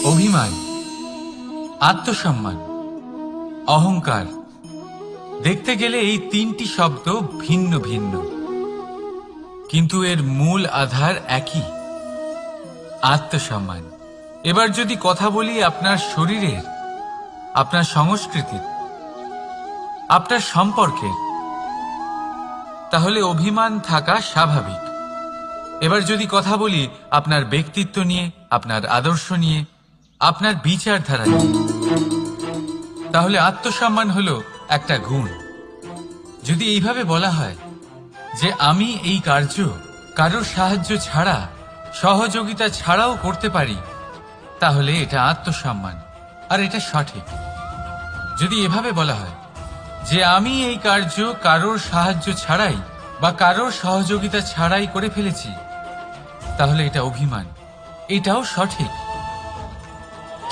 অভিমান, আত্মসম্মান, অহংকার, দেখতে গেলে এই তিনটি শব্দ ভিন্ন ভিন্ন, কিন্তু এর মূল আধার একই, আত্মসম্মান। এবার যদি কথা বলি আপনার শরীরের, আপনার সংস্কৃতির, আপনার সম্পর্কের, তাহলে অভিমান থাকা স্বাভাবিক। এবার যদি কথা বলি আপনার ব্যক্তিত্ব নিয়ে, আপনার আদর্শ নিয়ে, আপনার বিচারধারা নিয়ে, তাহলে আত্মসম্মান হলো একটা গুণ। যদি এইভাবে বলা হয় যে আমি এই কার্য কারোর সাহায্য ছাড়া, সহযোগিতা ছাড়াও করতে পারি, তাহলে এটা আত্মসম্মান, আর এটা সঠিক। যদি এভাবে বলা হয় যে আমি এই কার্য কারোর সাহায্য ছাড়াই বা কারোর সহযোগিতা ছাড়াই করে ফেলেছি, তাহলে এটা অভিমান, এটাও সঠিক।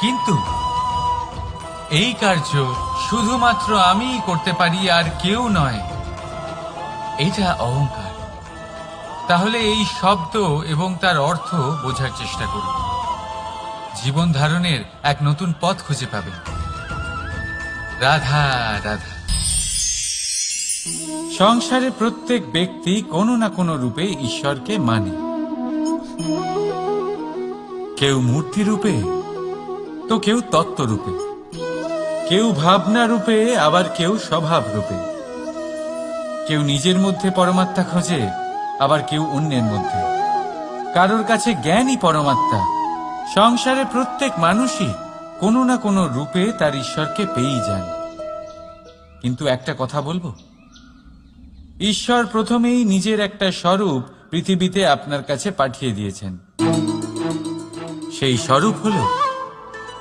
কিন্তু এই কার্য শুধুমাত্র আমিই করতে পারি আর কেউ নয়, এটা অহংকার। তাহলে এই শব্দ এবং তার অর্থ বোঝার চেষ্টা করুন। জীবন ধারণের এক নতুন পথ খুঁজে পাবেন। রাধা রাধা। সংসারে প্রত্যেক ব্যক্তি কোনো না কোনো রূপে ঈশ্বরকে মানে। কেউ মূর্তি রূপে, তো কেউ তত্ত্ব রূপে, কেউ ভাবনা রূপে, আবার কেউ স্বভাব রূপে। কেউ নিজের মধ্যে পরমাত্মা খোঁজে, আবার কেউ অন্যের মধ্যে। কারোর কাছে জ্ঞানই পরমাত্মা। সংসারে প্রত্যেক মানুষই কোনো না কোনো রূপে তার ঈশ্বরকে পেয়েই যান। কিন্তু একটা কথা বলবো, ঈশ্বর প্রথমেই নিজের একটা স্বরূপ পৃথিবীতে আপনার কাছে পাঠিয়ে দিয়েছেন। সেই স্বরূপ হলো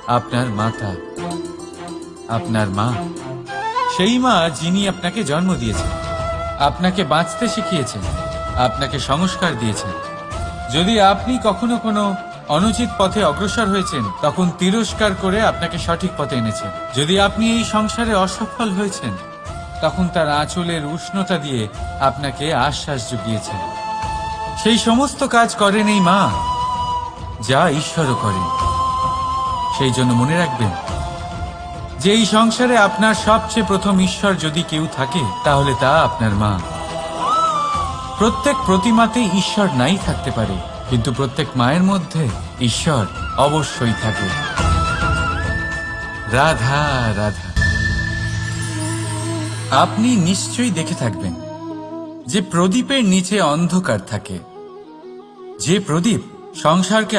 আপনার মাতা, আপনার মা। সেই মা যিনি আপনাকে জন্ম দিয়েছেন, আপনাকে বাঁচতে শিখিয়েছেন, আপনাকে সংস্কার দিয়েছেন। যদি আপনি কখনো কোনো অনুচিত পথে অগ্রসর হয়েছেন, তখন তিরস্কার করে আপনাকে সঠিক পথে এনেছেন। যদি আপনি এই সংসারে অসফল হয়েছেন, তখন তার আঁচলের উষ্ণতা দিয়ে আপনাকে আশ্বাস জুগিয়েছেন। সেই সমস্ত কাজ করেন এই মা, যা ঈশ্বরও করেন। সেই জন্য মনে রাখবেন যে এই সংসারে আপনার সবচেয়ে প্রথম ঈশ্বর যদি কেউ থাকে, তাহলে তা আপনার মা। প্রত্যেক প্রতিমাতেই ঈশ্বর নাই থাকতে পারে, কিন্তু প্রত্যেক মায়ের মধ্যে ঈশ্বর অবশ্যই থাকে। রাধা রাধা। আপনি নিশ্চয়ই দেখে থাকবেন যে প্রদীপের নিচে অন্ধকার থাকে। যে প্রদীপ সংসারকে